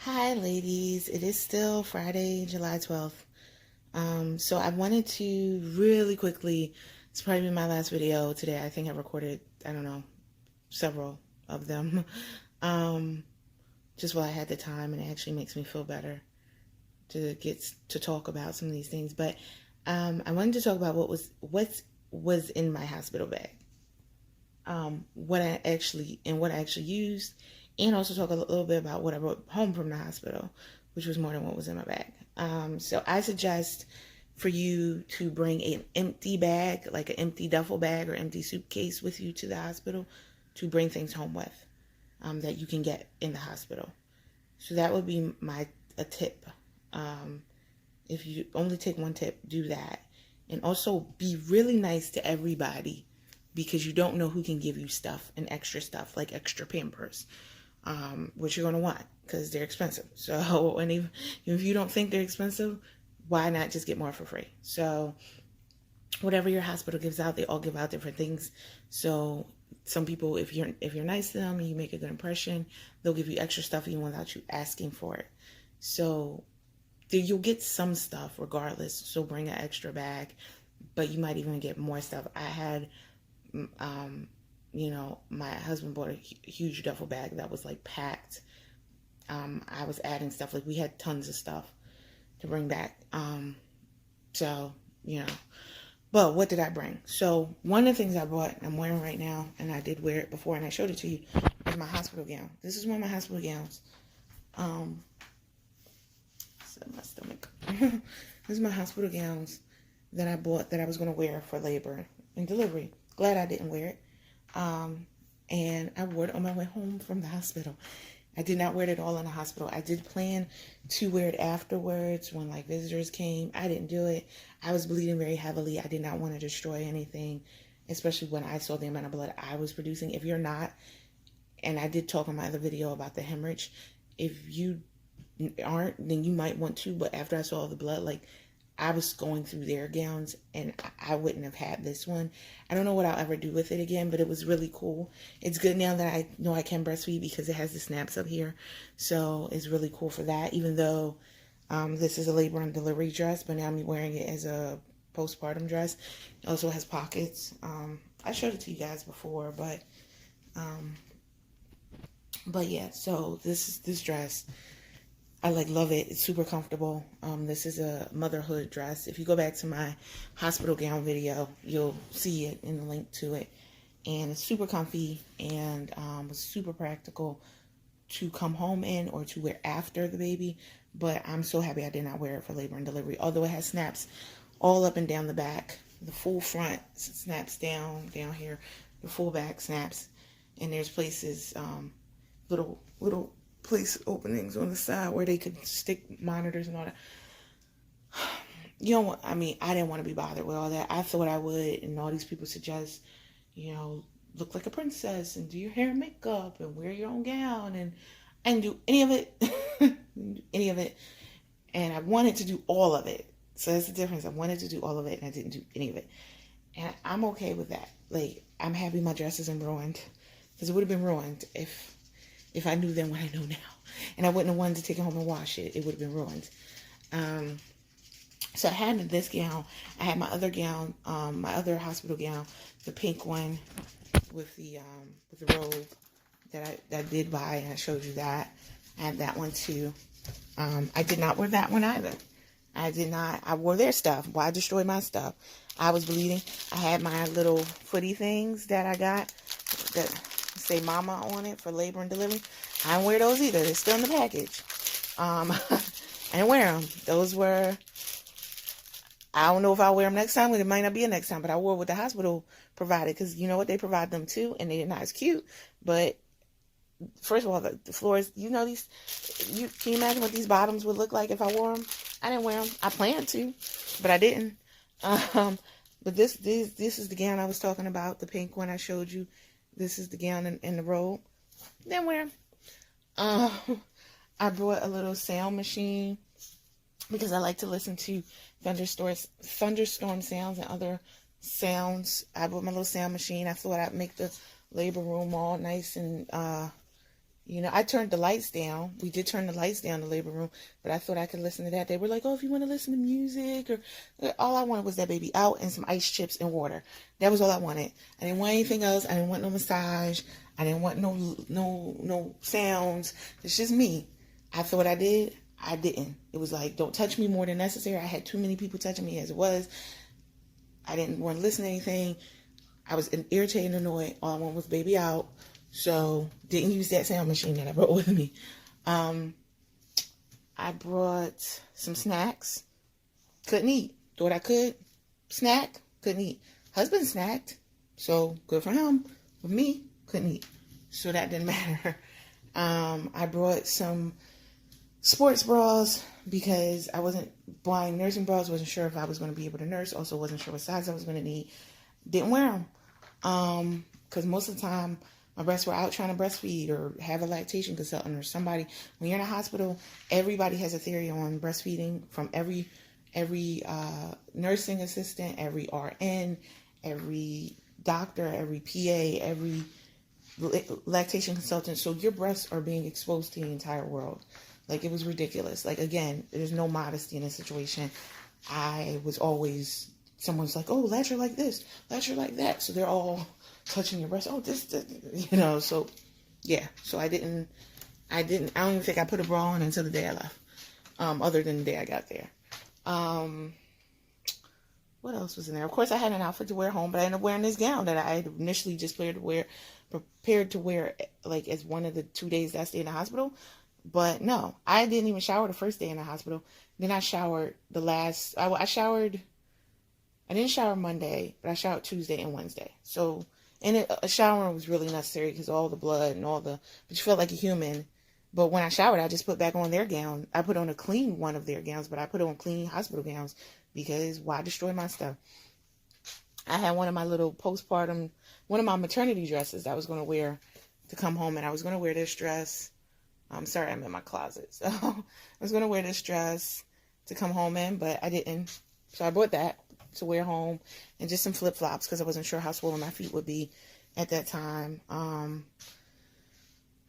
Hi, ladies. It is still Friday, July 12th. So I wanted to really quickly, it's probably my last video today. I think I recorded, I don't know, several of them. Um, just while I had the time, and it actually makes me feel better to get to talk about some of these things. But I wanted to talk about what was in my hospital bag. What I actually used, and also talk a little bit about what I brought home from the hospital, which was more than what was in my bag. So I suggest for you to bring an empty bag, like an empty duffel bag or empty suitcase with you to the hospital to bring things home with, that you can get in the hospital. So that would be a tip. If you only take one tip, do that. And also be really nice to everybody, because you don't know who can give you stuff and extra stuff, like extra Pampers, which you're going to want because they're expensive. So, and even if you don't think they're expensive, why not just get more for free? So whatever your hospital gives out, they all give out different things. So some people, if you're nice to them and you make a good impression, they'll give you extra stuff even without you asking for it. So you'll get some stuff regardless. So bring an extra bag, but you might even get more stuff. I had, my husband bought a huge duffel bag that was like packed. I was adding stuff, like we had tons of stuff to bring back. So, but what did I bring? So one of the things I brought, I'm wearing right now, and I did wear it before and I showed it to you, is my hospital gown. This is one of my hospital gowns. My stomach. This is my hospital gowns that I bought that I was going to wear for labor and delivery. Glad I didn't wear it. And I wore it on my way home from the hospital. I did not wear it all in the hospital. I did plan to wear it afterwards when like visitors came. I didn't do it. I was bleeding very heavily. I did not want to destroy anything, especially when I saw the amount of blood I was producing. If you're not, and I did talk in my other video about the hemorrhage, if you aren't, then you might want to. But after I saw all the blood, like, I was going through their gowns and I wouldn't have had this one. I don't know what I'll ever do with it again, but it was really cool. It's good now that I know I can breastfeed because it has the snaps up here. So it's really cool for that, even though this is a labor and delivery dress, but now I'm wearing it as a postpartum dress. It also has pockets. I showed it to you guys before, but yeah, so this dress, I love it. It's super comfortable. This is a motherhood dress. If you go back to my hospital gown video, you'll see it in the link to it. And it's super comfy and was super practical to come home in or to wear after the baby. But I'm so happy I did not wear it for labor and delivery. Although it has snaps all up and down the back. The full front snaps down here. The full back snaps. And there's places, little place openings on the side where they could stick monitors and all that. I didn't want to be bothered with all that. I thought I would, and all these people suggest, look like a princess and do your hair and makeup and wear your own gown and do any of it. And I wanted to do all of it. So that's the difference. I wanted to do all of it and I didn't do any of it. And I'm okay with that. Like, I'm happy my dress isn't ruined, because it would have been ruined if I knew then what I know now. And I wouldn't have wanted to take it home and wash it. It would have been ruined. So I had this gown. I had my other gown, my other hospital gown, the pink one with the robe that I did buy, and I showed you that. I had that one too. I did not wear that one either. I wore their stuff. Well, I destroyed my stuff. I was bleeding. I had my little footy things that I got that say mama on it for labor and delivery. I didn't wear those either. They're still in the package. I didn't wear them. Those were, I don't know if I'll wear them next time, but it might not be a next time, but I wore what the hospital provided, because you know what, they provide them too, and they're not as cute. But first of all, the floors, can you imagine what these bottoms would look like if I wore them? I didn't wear them. I planned to, but I didn't. But this is the gown I was talking about, the pink one I showed you. This is the gown and the robe. Didn't wear them. I brought a little sound machine because I like to listen to thunderstorm sounds and other sounds. I brought my little sound machine. I thought I'd make the labor room all nice and You know, I turned the lights down. We did turn the lights down in the labor room, but I thought I could listen to that. They were like, oh, if you want to listen to music, or all I wanted was that baby out and some ice chips and water. That was all I wanted. I didn't want anything else. I didn't want no massage. I didn't want no sounds. It's just me. I thought I did. I didn't. It was like, don't touch me more than necessary. I had too many people touching me as it was. I didn't want to listen to anything. I was irritated and annoyed. All I wanted was baby out. So, didn't use that sound machine that I brought with me. I brought some snacks. Couldn't eat. Thought I could. Snack. Couldn't eat. Husband snacked. So, good for him. With me, couldn't eat. So, that didn't matter. I brought some sports bras because I wasn't buying nursing bras. Wasn't sure if I was going to be able to nurse. Also, wasn't sure what size I was going to need. Didn't wear them. Because most of the time, my breasts were out trying to breastfeed or have a lactation consultant or somebody. When you're in a hospital, everybody has a theory on breastfeeding, from every nursing assistant, every RN, every doctor, every PA, every lactation consultant. So your breasts are being exposed to the entire world. Like, it was ridiculous. Like, again, there's no modesty in this situation. I was always, someone's like, oh, latch her like this, latch her like that. So they're all touching your breast. Oh, this, you know, so yeah. So I don't even think I put a bra on until the day I left. Other than the day I got there. What else was in there? Of course, I had an outfit to wear home, but I ended up wearing this gown that I had initially just prepared to wear like as one of the 2 days that I stayed in the hospital. But no, I didn't even shower the first day in the hospital. Then I showered I showered, I didn't shower Monday, but I showered Tuesday and Wednesday. So, and a shower was really necessary because all the blood and but you felt like a human. But when I showered, I just put back on their gown. I put on a clean one of their gowns, but I put on clean hospital gowns because why destroy my stuff? I had one of my maternity dresses that I was going to wear to come home, and I was going to wear this dress. I'm sorry, I'm in my closet. So I was going to wear this dress to come home in, but I didn't. So I bought that to wear home and just some flip-flops because I wasn't sure how swollen my feet would be at that time.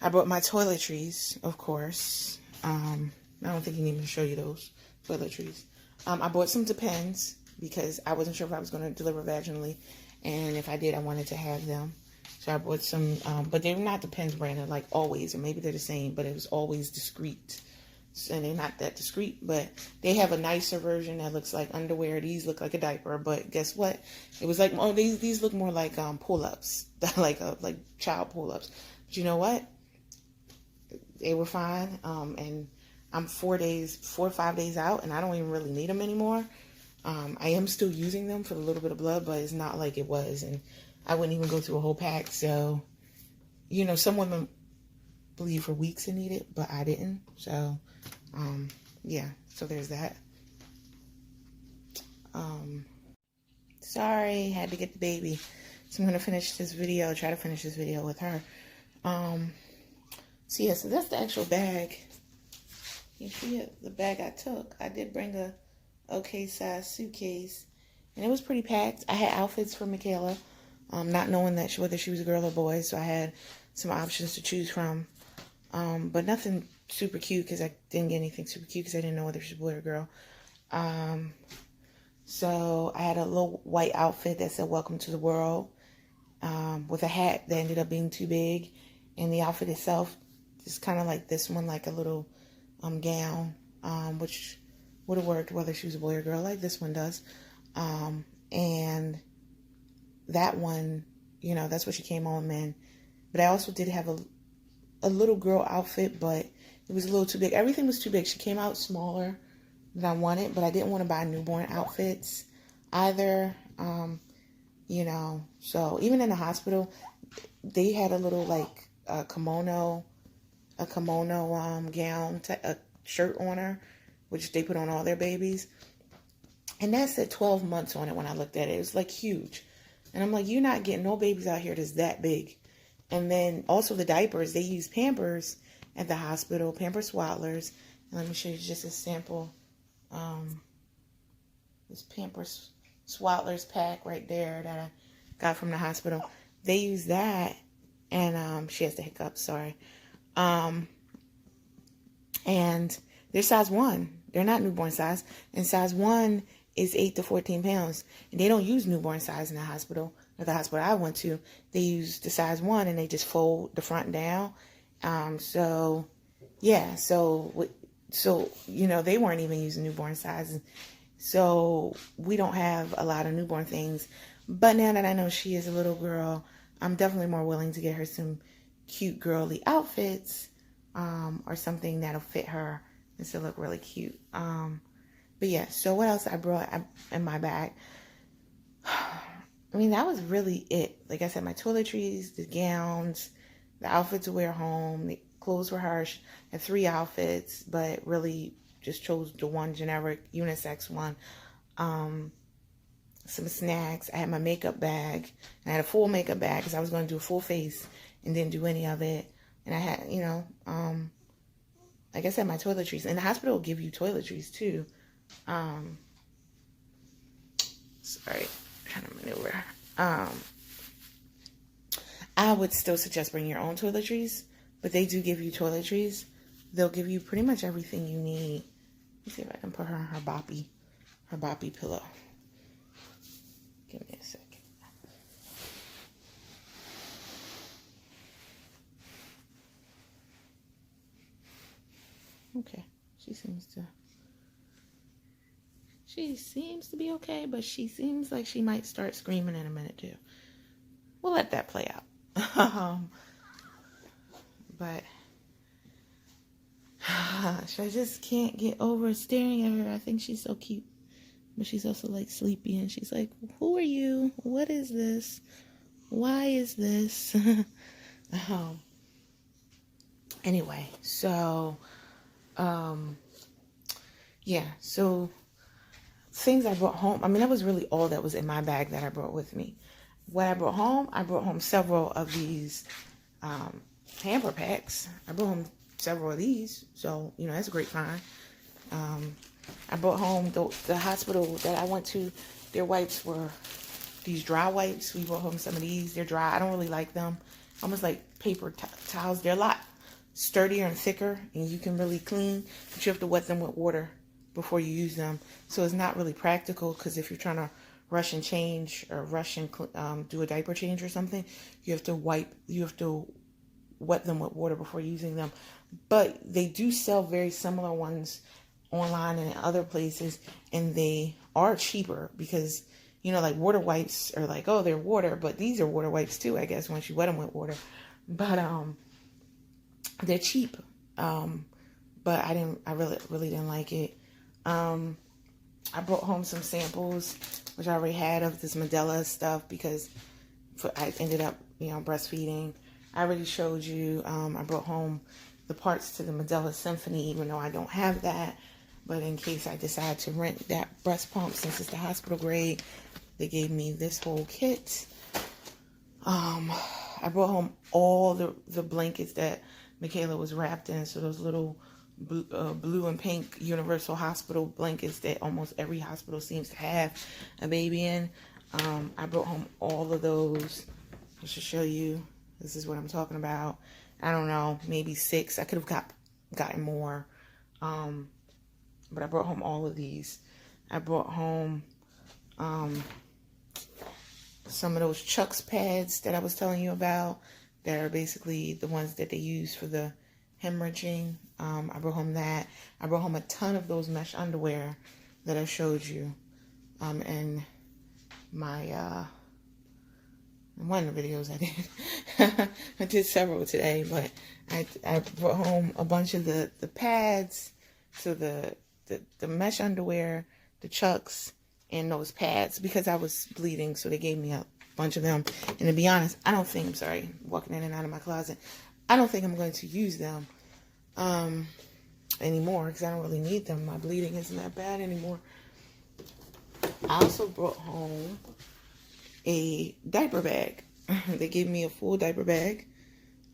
I brought my toiletries, of course. I don't think you need me to show you those toiletries. I bought some Depends because I wasn't sure if I was going to deliver vaginally, and if I did, I wanted to have them. So I bought some, but they're not Depends branded like Always, or maybe they're the same, but it was Always Discreet. And they're not that discreet, but they have a nicer version that looks like underwear. These look like a diaper, but guess what? It was like, oh, these look more like pull-ups, like child pull-ups. But you know what? They were fine. And I'm 4 or 5 days out, and I don't even really need them anymore. I am still using them for the little bit of blood, but it's not like it was, and I wouldn't even go through a whole pack. So, you know, some women believe for weeks and need it, but I didn't. So, yeah, so there's that. Sorry, had to get the baby. So I'm going to try to finish this video with her. So yeah, so that's the actual bag. You see it, the bag I took. I did bring a okay size suitcase, and it was pretty packed. I had outfits for Michaela, not knowing whether she was a girl or boy, so I had some options to choose from. But nothing super cute because I didn't get anything super cute because I didn't know whether she was a boy or girl. So I had a little white outfit that said "Welcome to the World," with a hat that ended up being too big, and the outfit itself is kind of like this one, like a little gown, which would have worked whether she was a boy or girl, like this one does. And that one, you know, that's what she came home in. But I also did have a little girl outfit, but it was a little too big. Everything was too big. She came out smaller than I wanted, but I didn't want to buy newborn outfits either. You know, so even in the hospital, they had a little like kimono gown, a shirt on her, which they put on all their babies. And that said 12 months on it when I looked at it. It was like huge. And I'm like, you're not getting no babies out here that's that big. And then also the diapers, they use Pampers at the hospital, Pampers Swaddlers. And let me show you just a sample. This Pampers Swaddlers pack right there that I got from the hospital. They use that. And she has the hiccups, sorry. And they're size 1. They're not newborn size. And size 1 is 8 to 14 pounds. And they don't use newborn size in the hospital. At the hospital I went to, they use the size 1 and they just fold the front down. So, yeah. So, they weren't even using newborn sizes. So, we don't have a lot of newborn things. But now that I know she is a little girl, I'm definitely more willing to get her some cute girly outfits. Or something that'll fit her and still look really cute. But yeah, so what else I brought in my bag? I mean, that was really it. Like I said, my toiletries, the gowns, the outfits to wear home, the clothes were harsh. I had 3 outfits, but really just chose the one generic unisex one. Some snacks. I had my makeup bag. And I had a full makeup bag because I was going to do a full face and didn't do any of it. And I had, like I said, my toiletries. And the hospital will give you toiletries too. Sorry, trying to maneuver. I would still suggest bringing your own toiletries, but they do give you toiletries. They'll give you pretty much everything you need. Let's see if I can put her on her boppy pillow. Give me a second. Okay, she seems to be okay, but she seems like she might start screaming in a minute too. We'll let that play out. But I just can't get over staring at her. I think she's so cute, but she's also like sleepy, and she's like, "Who are you? What is this? Why is this?" Anyway, so yeah, so things I brought home. I mean, that was really all that was in my bag that I brought with me. What I brought home several of these hamper packs. I brought home several of these, so that's a great find. I brought home the hospital that I went to. Their wipes were these dry wipes. We brought home some of these. They're dry. I don't really like them. Almost like paper towels. They're a lot sturdier and thicker, and you can really clean, but you have to wet them with water before you use them. So it's not really practical, because if you're trying to rush and change or rush and do a diaper change or something, you have to wet them with water before using them. But they do sell very similar ones online and in other places, and they are cheaper because like water wipes are like, oh, they're water, but these are water wipes too, I guess, once you wet them with water. But they're cheap. But I really didn't like it. I brought home some samples, which I already had, of this Medela stuff, because I ended up, breastfeeding. I already showed you, I brought home the parts to the Medela Symphony, even though I don't have that. But in case I decide to rent that breast pump, since it's the hospital grade, they gave me this whole kit. I brought home all the blankets that Michaela was wrapped in. So those little blue and pink universal hospital blankets that almost every hospital seems to have a baby in. I brought home all of those. I should show you. This is what I'm talking about. I don't know, maybe 6. I could have gotten more. But I brought home all of these. I brought home some of those Chucks pads that I was telling you about, that are basically the ones that they use for the hemorrhaging. I brought home that. I brought home a ton of those mesh underwear that I showed you in my one of the videos I did. I did several today, but I brought home a bunch of the pads, so the mesh underwear, the Chucks, and those pads, because I was bleeding, so they gave me a bunch of them. And to be honest, walking in and out of my closet, I don't think I'm going to use them anymore, because I don't really need them. My bleeding isn't that bad anymore. I also brought home a diaper bag. They gave me a full diaper bag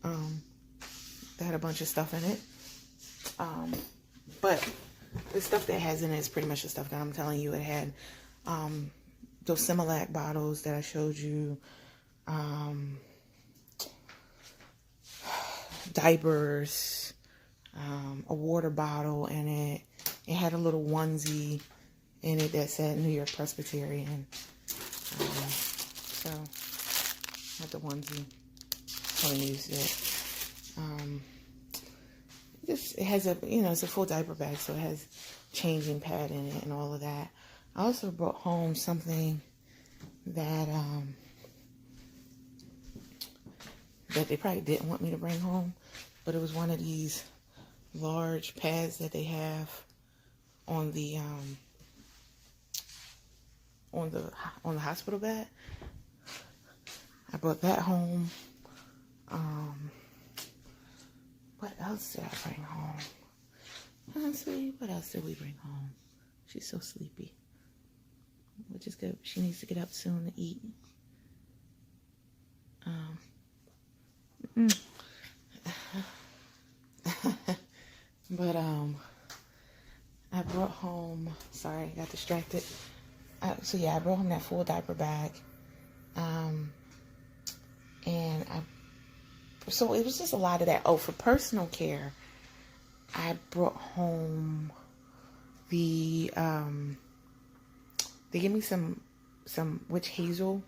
that had a bunch of stuff in it. But the stuff that has in it is pretty much the stuff that I'm telling you. It had those Similac bottles that I showed you, diapers, a water bottle in it. It had a little onesie in it that said New York Presbyterian. So had the onesie. I used it. It has a, it's a full diaper bag, so it has changing pad in it and all of that. I also brought home something that that they probably didn't want me to bring home, but it was one of these large pads that they have on the hospital bed. I brought that home. What else did I bring home? Honestly, what else did we bring home? She's so sleepy, which is good. She needs to get up soon to eat. But I brought home, sorry, I got distracted. So yeah, I brought home that full diaper bag. And so it was just a lot of that. Oh, for personal care, I brought home the, they gave me some witch hazel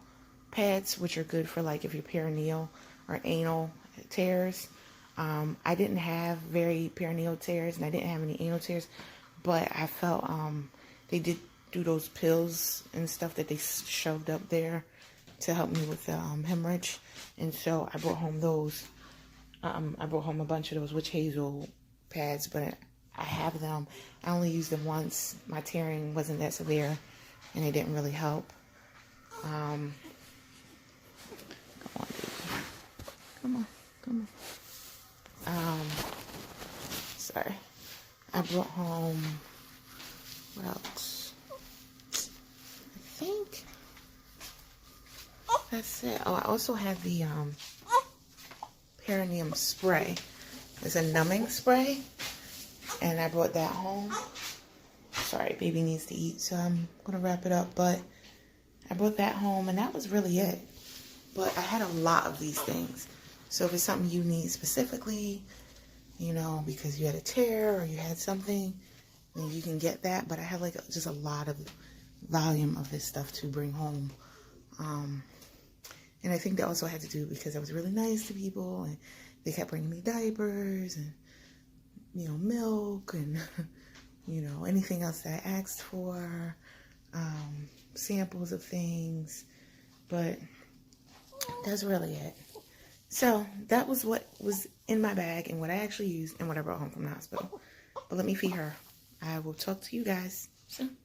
pads, which are good for like if your perineal or anal tears. I didn't have very perineal tears and I didn't have any anal tears, but I felt they did do those pills and stuff that they shoved up there to help me with the hemorrhage, and so I brought home those. I brought home a bunch of those witch hazel pads, but I have them. I only used them once. My tearing wasn't that severe, and it didn't really help. Come on, baby. Come on. Sorry. I brought home, what else? I think that's it. Oh, I also had the perineum spray. It's a numbing spray, and I brought that home. Sorry, baby needs to eat, so I'm gonna wrap it up, but I brought that home, and that was really it. But I had a lot of these things, so if it's something you need specifically, because you had a tear or you had something, then you can get that. But I had like just a lot of volume of this stuff to bring home. And I think that also had to do because I was really nice to people, and they kept bringing me diapers and, milk and, anything else that I asked for, samples of things. But that's really it. So that was what was in my bag and what I actually used and what I brought home from the hospital. But let me feed her. I will talk to you guys soon.